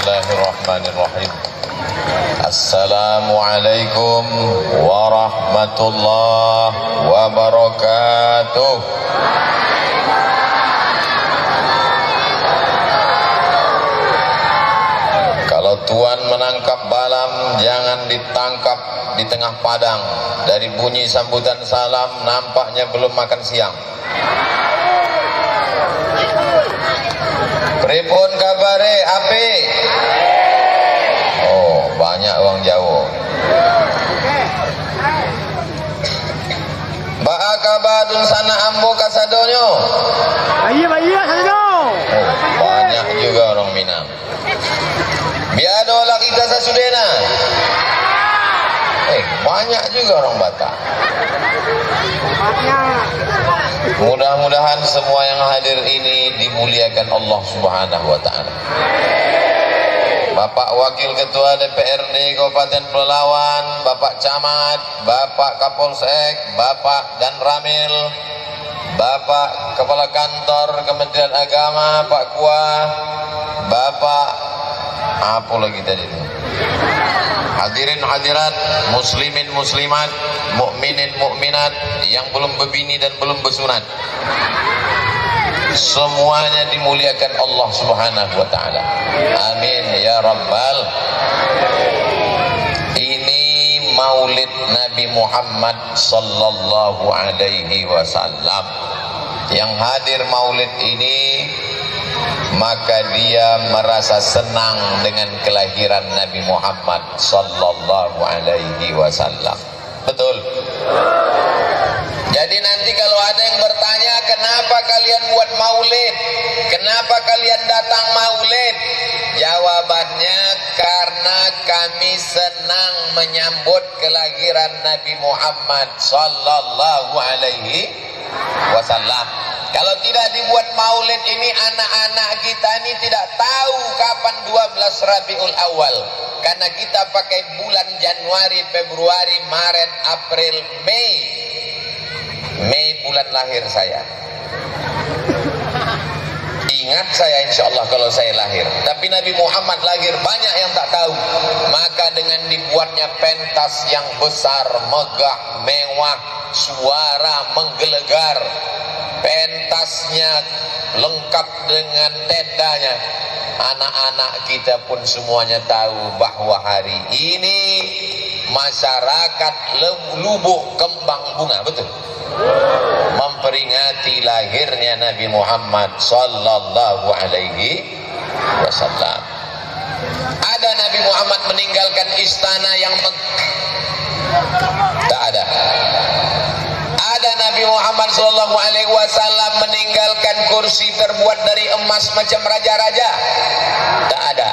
Bismillahirrahmanirrahim. Assalamualaikum warahmatullahi wabarakatuh. Kalau Tuan menangkap balam, jangan ditangkap di tengah padang. Dari bunyi sambutan salam, nampaknya belum makan siang. Pripun kabare, api? Oh, banyak orang Jawa. Ba'a kabadun sana ambo kasadonyo. Iya, sadonyo. Oh, banyak juga orang Minang. Biado lagi kasa sudena. Banyak juga orang Batak. Mudah-mudahan semua yang hadir ini dimuliakan Allah Subhanahu wa taala. Bapak Wakil Ketua DPRD Kabupaten Pelalawan, Bapak Camat, Bapak Kapolsek, Bapak Dan Ramil, Bapak Kepala Kantor Kementerian Agama, Pak Kuah, Bapak apa lagi tadi itu? Hadirin hadirat, muslimin muslimat, mukminin mukminat yang belum berbini dan belum bersunat, semuanya dimuliakan Allah Subhanahu wa taala. Amin ya rabbal. Ini Maulid Nabi Muhammad sallallahu alaihi wasallam. Yang hadir Maulid ini, maka dia merasa senang dengan kelahiran Nabi Muhammad sallallahu alaihi wasallam. Betul? Jadi nanti kalau ada yang bertanya, kenapa kalian buat maulid? Kenapa kalian datang maulid? Jawabannya, karena kami senang menyambut kelahiran Nabi Muhammad sallallahu alaihi wasallam. Kalau tidak dibuat maulid ini, anak-anak kita ini tidak tahu kapan 12 Rabiul Awal. Karena kita pakai bulan Januari, Februari, Maret, April, Mei. Mei bulan lahir saya. Ingat saya insya Allah kalau saya lahir. Tapi Nabi Muhammad lahir, banyak yang tak tahu. Maka dengan dibuatnya pentas yang besar, megah, mewah, suara menggelegar, pentasnya lengkap dengan tendanya, anak-anak kita pun semuanya tahu bahwa hari ini masyarakat Lubuk Kembang Bunga, betul, memperingati lahirnya Nabi Muhammad sallallahu alaihi wasallam. Ada Nabi Muhammad meninggalkan istana yang tak ada. Ada Nabi Muhammad sallallahu alaihi wasallam meninggalkan kursi terbuat dari emas macam raja-raja. Tak ada.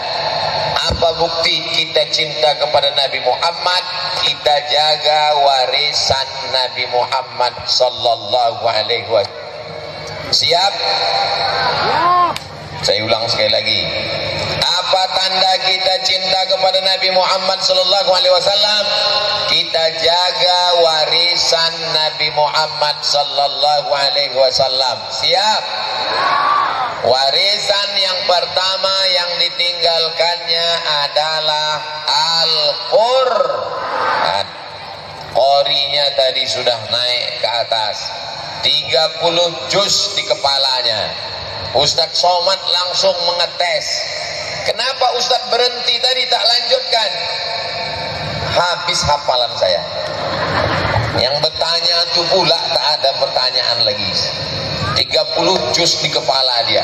Apa bukti kita cinta kepada Nabi Muhammad? Kita jaga warisan Nabi Muhammad sallallahu alaihi wasallam. Siap? Saya ulang sekali lagi. Apa tanda kita cinta kepada Nabi Muhammad sallallahu alaihi wasallam? Kita jaga warisan Nabi Muhammad sallallahu alaihi wasallam. Siap? Warisan yang pertama yang ditinggalkannya adalah Al-Qur'an. Qorinya tadi sudah naik ke atas, 30 juz di kepalanya. Ustadz Somad langsung mengetes. Kenapa Ustadz berhenti tadi, tak lanjutkan? Habis hafalan saya. Yang bertanya itu pula tak ada pertanyaan lagi. 30 juz di kepala dia.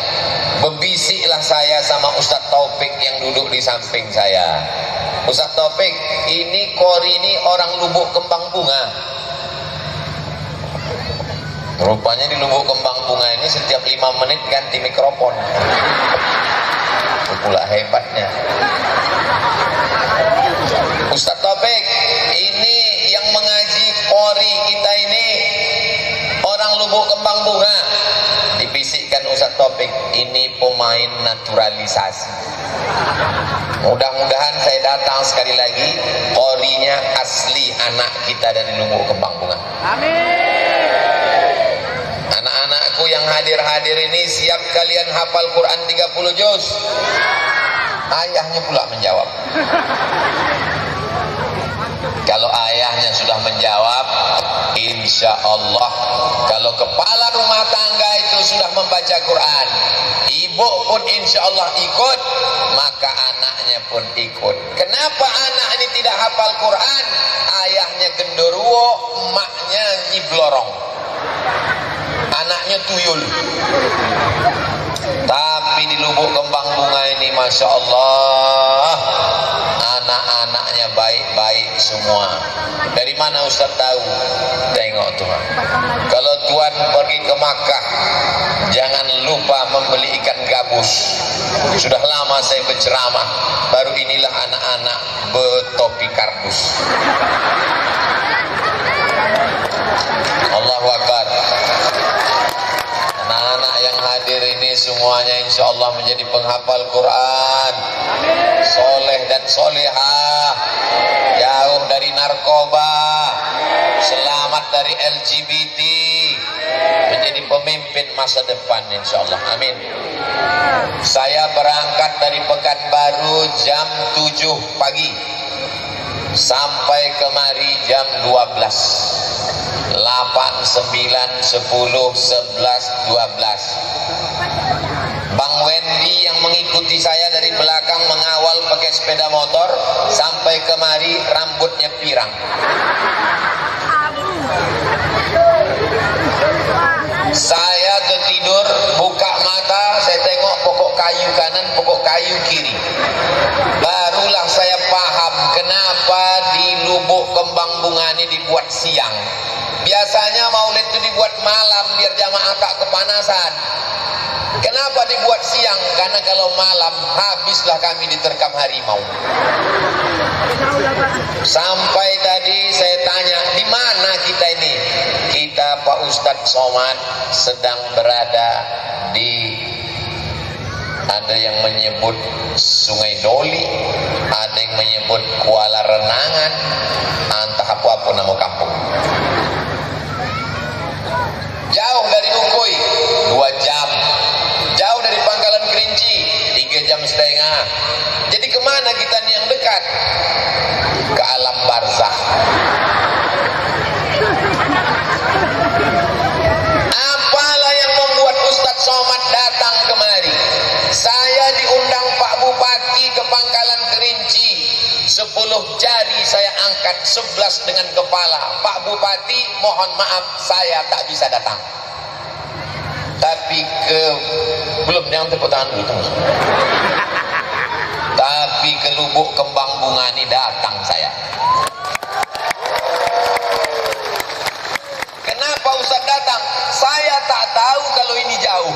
Berbisiklah saya sama Ustadz Taufik yang duduk di samping saya. Ustadz Taufik, ini Qori ini orang Lubuk Kembang Bunga. Rupanya di Lubuk Kembang Bunga ini setiap 5 menit ganti mikrofon. Itu pula hebatnya. Ustadz Taufik, ini yang mengaji Qori kita ini orang Lubuk Kembang Bunga. Dibisikkan Ustadz Taufik, ini pemain naturalisasi. Mudah-mudahan saya datang sekali lagi, Qorinya asli anak kita dari Lubuk Kembang Bunga. Amin. Anak-anakku yang hadir-hadir ini, siap kalian hafal Quran 30 juz? ayahnya pula menjawab. Kalau ayahnya sudah menjawab, insya Allah kalau kepala rumah tangga itu sudah membaca Quran, ibu pun insya Allah ikut, maka anaknya pun ikut. Kenapa anak ini tidak hafal Quran? Ayahnya genderuwo, emaknya nyiblorong, anaknya tuyul. Tapi di Lubuk Kembang Bunga ini Masya Allah, anak-anaknya baik-baik semua. Dari mana Ustaz tahu? Tengok Tuhan. Kalau Tuhan pergi ke Makkah, jangan lupa membeli ikan gabus. Sudah lama saya berceramah, baru inilah anak-anak bertopi kardus. Allahu Akbar. Anak-anak yang hadir ini semuanya insya Allah menjadi penghafal Quran, soleh dan solehah, jauh dari narkoba, selamat dari LGBT, menjadi pemimpin masa depan insya Allah. Amin. Saya berangkat dari Pekanbaru jam 7 pagi sampai kemari jam 12. 8, 9, 10, 11, 12. Bang Wendy yang mengikuti saya dari belakang mengawal pakai sepeda motor sampai kemari rambutnya pirang. Saya tertidur, buka mata, saya tengok pokok kayu kanan, pokok kayu kiri. Barulah saya paham kenapa di Lubuk Kembang Bunga ini dibuat siang. Biasanya maulid itu dibuat malam biar jamaah tak kepanasan. Kenapa dibuat siang? Karena kalau malam habislah kami diterkam harimau. Sampai tadi saya tanya, di mana kita ini? Kita Pak Ustadz Somad sedang berada di, ada yang menyebut Sungai Doli, ada yang menyebut Kuala Renangan, entah apa-apa nama kampung. Jauh dari Ukui 2 jam, jauh dari Pangkalan Kerinci 3,5 jam. Jadi kemana kita nih yang dekat? Ke alam barzakh. Apalah yang membuat Ustadz Somad datang kemari? Saya diundang Pak Bupati ke Pangkalan Kerinci, 10 jari saya angkat, 11 dengan kepala. Pak Bupati, mohon maaf saya tak bisa datang. Tapi belum yang tepuk tangan itu. Tapi ke Lubuk Kembang Bunga ini datang saya. Kenapa Ustaz datang? Saya tak tahu kalau ini jauh.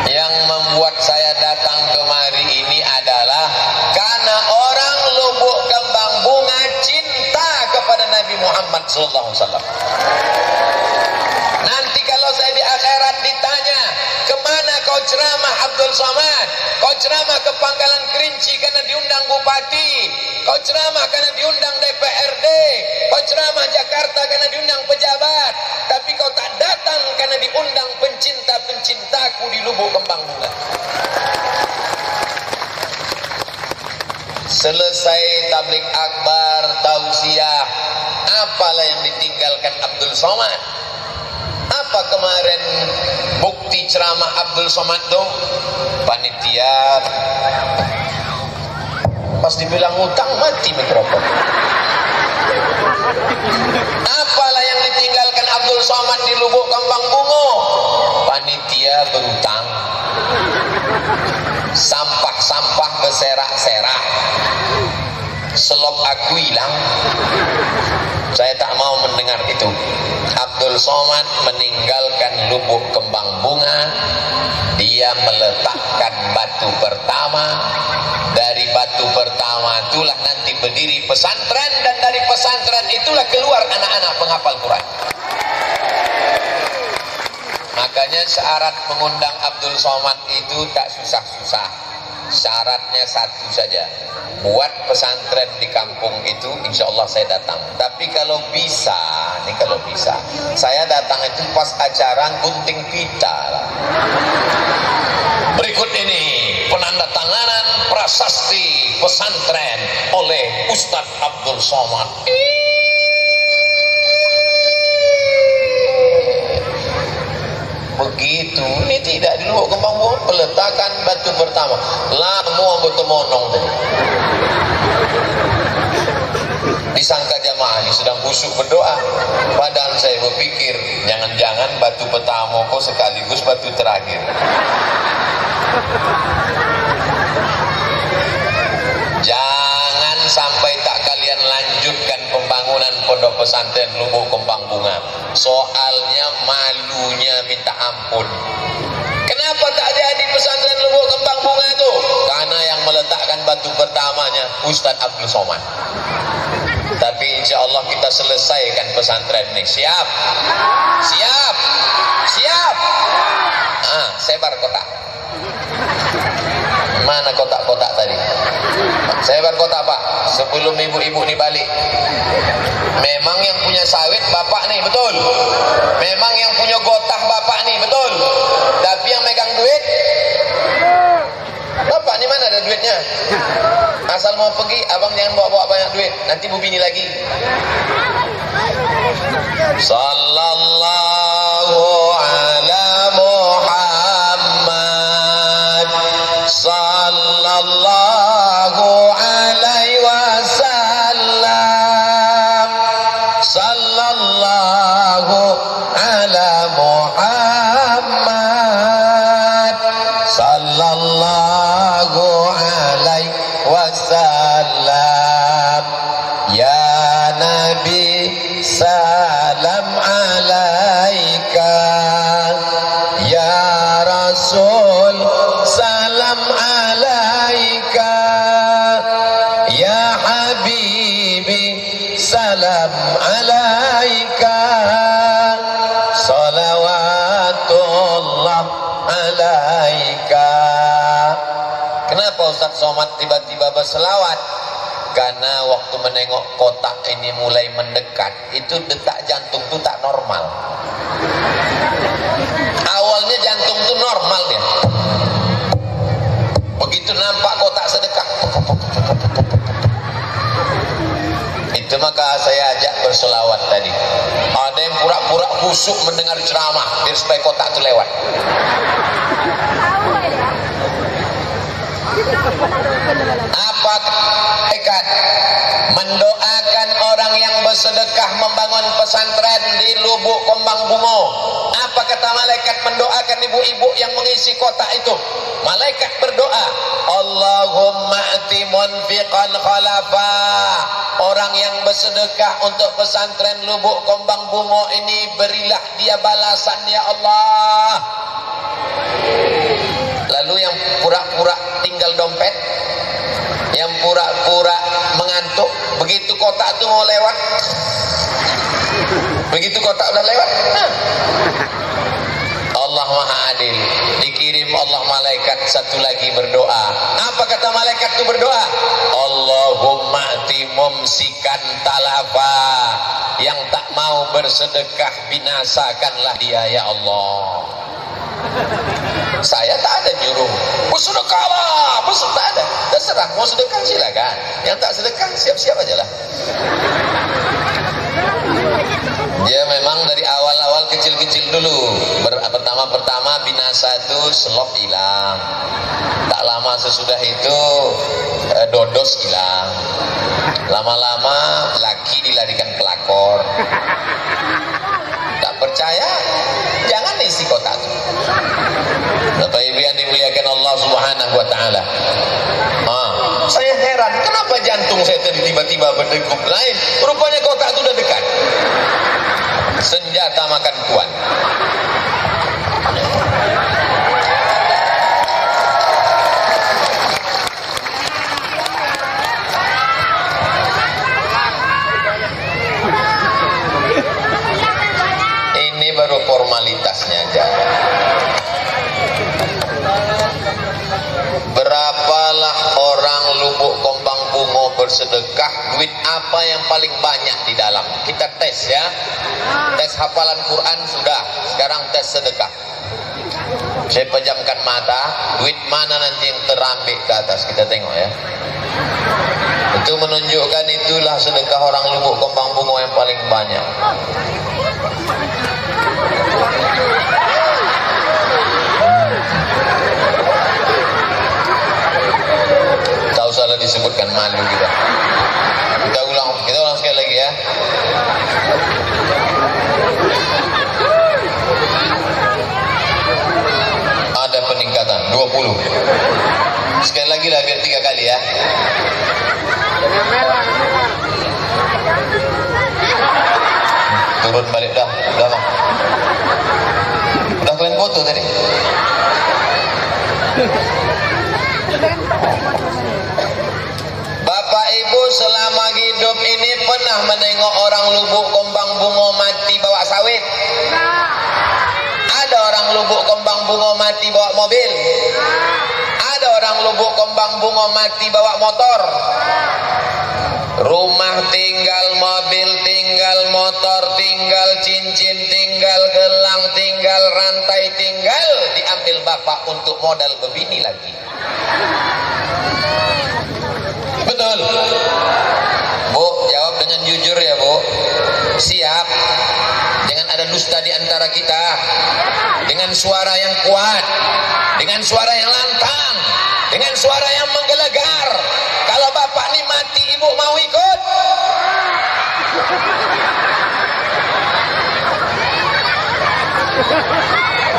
Yang membuat saya datang kemari ini adalah karena orang Lubuk Kembang Bunga cinta kepada Nabi Muhammad SAW. Nanti kalau saya di akhirat ditanya, kemana kau ceramah Abdul Somad? Kau ceramah ke Pangkalan Kerinci karena diundang Bupati, kau ceramah karena diundang DPRD, kau ceramah Jakarta karena diundang pejabat, tapi kau tak datang karena diundang pencinta-pencintaku di Lubuk Kembang Bunga. Selesai tablik akbar, tausiah, apalah yang ditinggalkan Abdul Somad? Apa kemarin bukti ceramah Abdul Somad itu? Panitia pas dibilang utang mati mikrofon. Apalah yang ditinggalkan Abdul Somad di Lubuk Kembang Bunga? Panitia berutang, sampah-sampah berserak-serak, selop aku hilang. Saya tak mau mendengar itu. Abdul Somad meninggalkan Lubuk Kembang Bunga, dia meletakkan batu pertama. Dari batu pertama itulah nanti berdiri pesantren, dan dari pesantren itulah keluar anak-anak penghafal Quran. Makanya syarat mengundang Abdul Somad itu tak susah-susah. syaratnya satu saja, buat pesantren di kampung itu insya Allah saya datang. Tapi kalau bisa, saya datang itu pas acara gunting pita lah. Berikut ini penandatanganan prasasti pesantren oleh Ustadz Abdul Somad. Begitu, ini tidak di Lubuk Kembang Bunga, peletakan batu pertama. Lamu betul monong tadi. Disangka jamaah ini sedang khusyuk berdoa. Padahal saya berpikir, jangan-jangan batu pertama kok sekaligus batu terakhir. Jangan sampai tak kalian lanjutkan pembangunan pondok pesantren Lubuk Kembang Bunga. Soalnya malunya minta ampun. Kenapa tak jadi pesantren Lubuk Kembang Bunga itu? Karena yang meletakkan batu pertamanya Ustadz Abdul Somad. Tapi insya Allah kita selesaikan pesantren ini. Siap? Siap? Siap? Sebar kotak. Mana kotak-kotak tadi? Sebar kotak Pak, sebelum ibu-ibu ini balik. Memang yang punya sawit bapak nih, betul. Memang yang punya gotah bapak nih, betul. Tapi yang megang duit bapak nih, mana ada duitnya? Asal mau pergi, abang jangan bawa-bawa banyak duit, nanti bu bini lagi. Sallallahu ala Muhammad, sallallahu alaihi wasallam, sallallahu ala Muhammad, sallallahu alaihi wasallam. Ya Nabi salam alaika, ya Rasul salam alaika, ya Habibi salam alaika, salawatullah alaika. Kenapa Ustaz Somad tiba-tiba berselawat? Karena waktu menengok kotak ini mulai mendekat, itu detak jantung itu tak normal. Awalnya jantung itu normal dia. Begitu nampak kotak sedekah, itu maka saya ajak berselawat tadi. Ada yang pura-pura khusyuk mendengar ceramah biar supaya kotak itu lewat. Apa ikat? Mendoakan orang yang bersedekah membangun pesantren di Lubuk Kembang Bunga. Apa kata malaikat mendoakan ibu-ibu yang mengisi kotak itu? Malaikat berdoa, Allahumma ati munfiqan khalafa. Orang yang bersedekah untuk pesantren Lubuk Kembang Bunga ini, berilah dia balasan ya Allah. Lalu yang pura-pura tinggal dompet, yang pura-pura mengantuk, begitu kotak itu mau lewat, begitu kotak udah lewat, Allah Maha Adil, dikirim Allah malaikat satu lagi berdoa. Apa kata malaikat itu berdoa? Allahumma ati mumsikan talafa. Yang tak mau bersedekah binasakanlah dia ya Allah. Saya tak ada nyuruh bersedekahlah, tak ada. Terserah mau sedekah silakan, yang tak sedekah siap-siap aja lah. Dia memang dari awal-awal kecil-kecil dulu. Pertama-pertama binasa itu selop hilang. Tak lama sesudah itu dodos hilang. Lama-lama laki dilarikan pelakor. Tak percaya, jangan isi kotak itu. Bapak Ibu yang dimuliakan Allah Subhanahu wa taala. Saya heran, kenapa jantung saya tadi tiba-tiba berdegup lain? Rupanya kotak itu udah dekat. Senjata makan kuat. Ini baru formalitasnya aja. Berapa bersedekah, duit apa yang paling banyak di dalam? Kita tes ya. Tes hafalan Quran sudah, sekarang tes sedekah. Saya pejamkan mata, duit mana nanti yang terambil ke atas, kita tengok ya. Itu menunjukkan itulah sedekah orang Lubuk Kembang Bungo yang paling banyak. Tahu salah disebutkan, malu kita. Kita ulang sekali lagi ya. Ada peningkatan 20. Sekali lagi lah biar 3 kali ya. Turun balik dah bang. Udah kalian foto tadi. Bapak Ibu selama hidup ini pernah menengok orang Lubuk Kembang Bungo mati bawa sawit? Ada orang Lubuk Kembang Bungo mati bawa mobil? Ada orang Lubuk Kembang Bungo mati bawa motor? Rumah tinggal, mobil tinggal, motor tinggal, cincin tinggal, gelang tinggal, rantai tinggal, diambil bapak untuk modal bebini lagi. Betul? Bu, jawab dengan jujur ya Bu. Siap? Jangan ada dusta di antara kita. Dengan suara yang kuat, dengan suara yang lantang, dengan suara yang menggelegar. Kalau bapak ini mati, ibu mau ikut?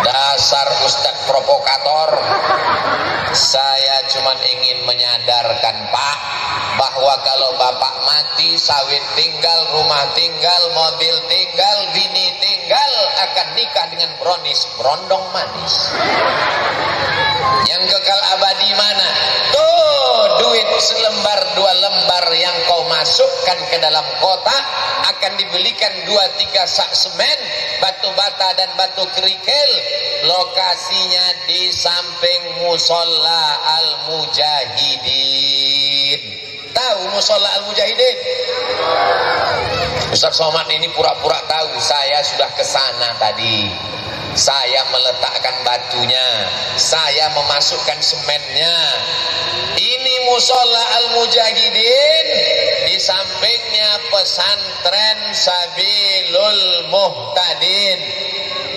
Dasar Ustadz provokator. Saya cuma ingin menyadarkan Pak, bahwa kalau bapak mati, sawit tinggal, rumah tinggal, mobil tinggal, bini tinggal, akan nikah dengan brownies, berondong manis. Yang kekal abadi mana? Tuh, duit selembar 2 lembar yang kau masukkan ke dalam kotak akan dibelikan 2-3 sak semen, batu bata dan batu kerikil. Lokasinya di samping musola Al-Mujahidin. Tahu musola Al-Mujahidin? Ustaz Somad ini pura-pura tahu. Saya sudah ke sana tadi. Saya meletakkan batunya, saya memasukkan semennya. Ini musola Al-Mujahidin, di sampingnya pesantren Sabilul Muhtadin.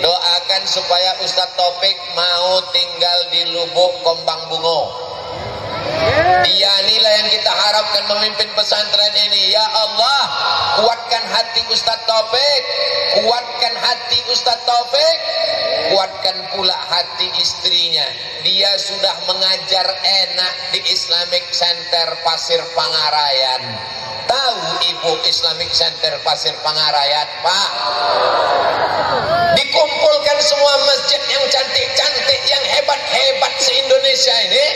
Doakan supaya Ustadz Taufik mau tinggal di Lubuk Kembang Bungo. Dia inilah yang kita harapkan memimpin pesantren ini. Ya Allah, kuatkan hati Ustadz Taufik, kuatkan hati Ustadz Taufik, kuatkan pula hati istrinya. Dia sudah mengajar enak di Islamic Center Pasir Pangarayan. Tahu Ibu Islamic Center Pasir Pangarayan, Pak? Dikumpulkan semua masjid yang cantik-cantik, yang hebat-hebat se-Indonesia ini.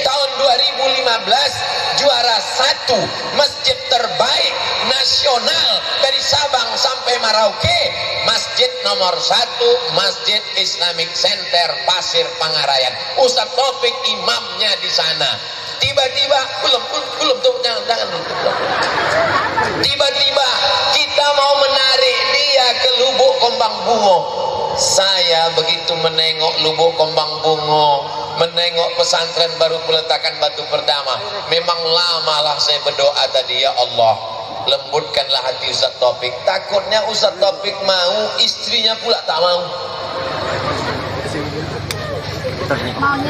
Tahun 2015 juara 1 masjid terbaik nasional dari Sabang sampai Merauke. Masjid nomor 1 Masjid Islamic Center Pasir Pangarayan. Ustadz Taufik imamnya di sana. Tiba-tiba belum tuh, jangan tiba-tiba kita mau menarik dia ke Lubuk Kembang Bungo. Saya begitu menengok Lubuk Kembang Bungo, menengok pesantren baru peletakan batu pertama, memang lamalah saya berdoa tadi, ya Allah, lembutkanlah hati Ustadz Taufik. Takutnya Ustadz Taufik mau, istrinya pula tak mau.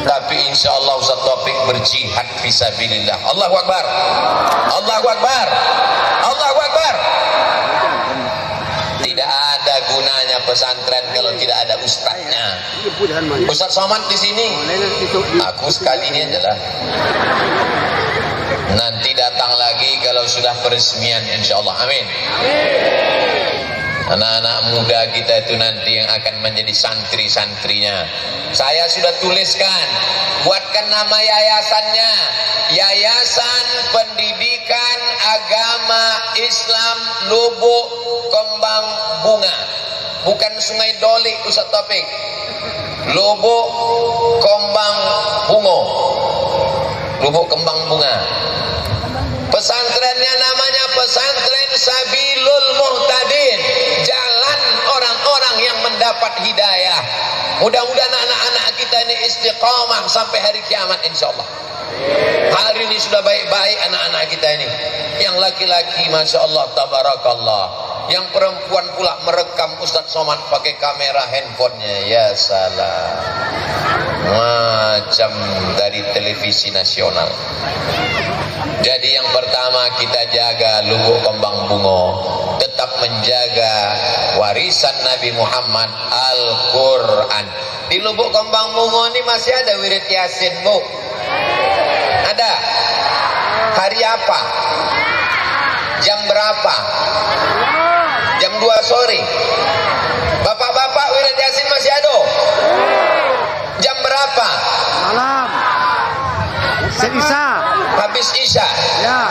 Tapi insya Allah Ustadz Taufik berjihad fisabilillah. Allahu Akbar, Allahu Akbar, Allahu Akbar. Tidak ada gunanya pesantren kalau tidak ada ustadznya. Ustadz Somad di sini, aku sekali ini aja lah. Nanti datang lagi kalau sudah peresmian insya Allah. Amin. Anak-anak muda kita itu nanti yang akan menjadi santri-santrinya. Saya sudah tuliskan, buatkan nama yayasannya, Yayasan Pendidikan Agama Islam Lubuk Kembang Bunga. Bukan Sungai Dolik Ustadz Taufik, Lubuk Kembang Bungo, Lubuk Kembang Bunga. Pesantren namanya pesantren Sabilul Muhtadin, jalan orang-orang yang mendapat hidayah. Mudah-mudahan anak-anak kita ini istiqamah sampai hari kiamat insyaallah. Hari ini sudah baik-baik anak-anak kita ini. Yang laki-laki Masya Allah tabarakallah, yang perempuan pula merekam Ustaz Somad pakai kamera handphonenya. Ya salah, macam dari televisi nasional. Jadi yang pertama kita jaga Lubuk Kembang Bungo, tetap menjaga warisan Nabi Muhammad Al-Quran. Di Lubuk Kembang Bungo ini masih ada wirid Yasin, Bu? Ada? Hari apa? Jam berapa? Jam 2 sore. Bapak-bapak wirid Yasin masih ada? Jam berapa? Malam. Isya. Habis Isya. Ya.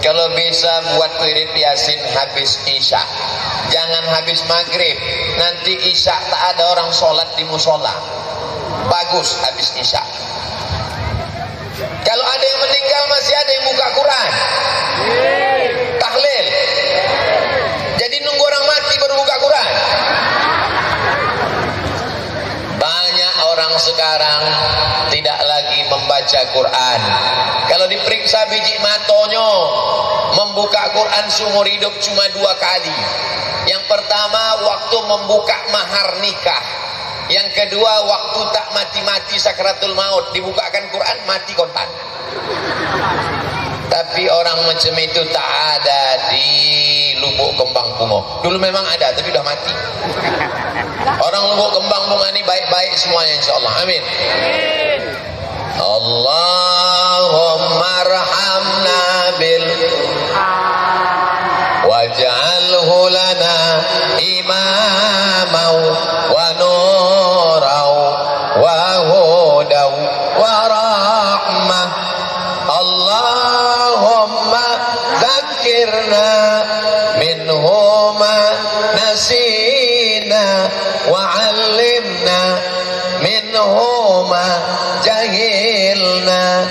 Kalau bisa buat wirid Yasin habis Isya, jangan habis maghrib. Nanti Isya tak ada orang sholat di musola. Bagus habis Isya. Kalau ada yang meninggal masih ada yang buka Quran, tahlil. Jadi nunggu orang mati baru buka Quran. Banyak orang sekarang tidak lagi membaca Quran. Kalau diperiksa biji matonyo, membuka Quran seumur hidup cuma 2 kali. Yang pertama waktu membuka mahar nikah. Yang kedua waktu tak mati-mati sakratul maut, dibukakan Quran mati kontan. Tapi orang macam itu tak ada di Lubuk Kembang Bungo. Dulu memang ada tapi udah mati. Orang Lubuk Kembang Bungo ini baik-baik semuanya insyaallah. Amin. Allahumma arhamna bil waj'alhu lana imamau wa nurau wa hudau wa rahmah. Allahumma dzakirna minhuma nasina wa 'allimna minhuma jahilna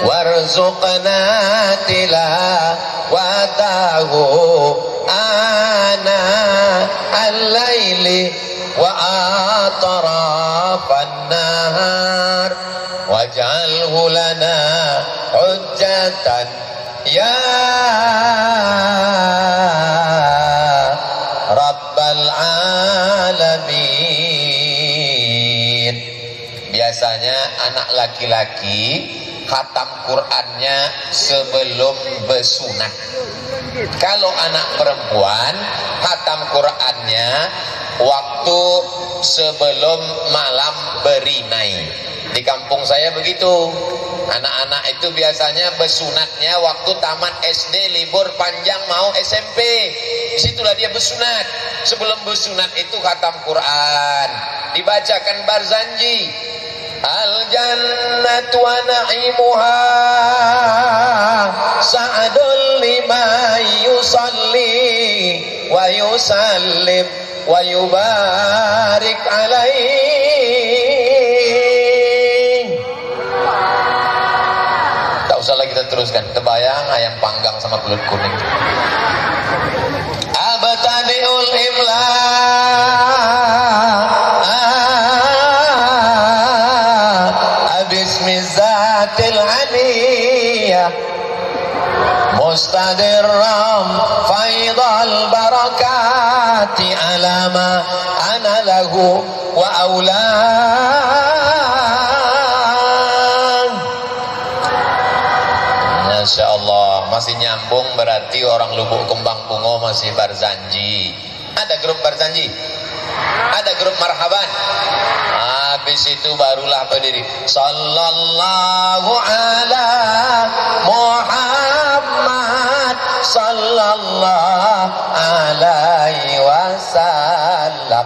warzuqna tilawatahu ana al-laili wa atrafan nahar waj'alhu lana hujjatan ya rabbal alamin. Biasanya anak laki-laki khatam Qur'annya sebelum bersunat. Kalau anak perempuan khatam Qur'annya waktu sebelum malam berinai. Di kampung saya begitu. Anak-anak itu biasanya bersunatnya waktu tamat SD, libur panjang mau SMP. Disitulah dia bersunat. Sebelum bersunat itu khatam Quran, dibacakan barzanji. Al jannatu wa na'imuha sa'adul liman yusalli wa yusallim wa yubarik alaih. Tak usah lagi kita teruskan. Terbayang ayam panggang sama belut kuning. Abtadiul imla bismizatil aliyah mustadirram faidal barakati alama ana lahu wa aulan. Masya Allah, masih nyambung berarti orang Lubuk Kembang Bungo masih barzanji. Ada grup barzanji? Ada grup marhaban? Habis itu barulah berdiri sallallahu ala Muhammad sallallahu alaihi wasallam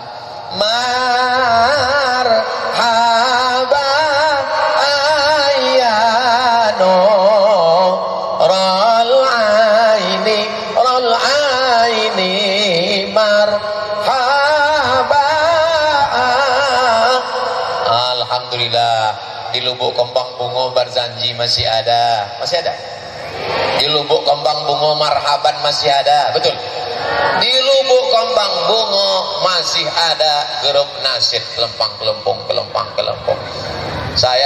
marhaba ayyano rol aini marhaba. Alhamdulillah di Lubuk Kembang Bungo barzanji masih ada. Masih ada? Di Lubuk Kembang Bungo Marhaban masih ada, betul. Di Lubuk Kembang Bungo masih ada grup nasyid kelempang kelempung kelempang kelempung. Saya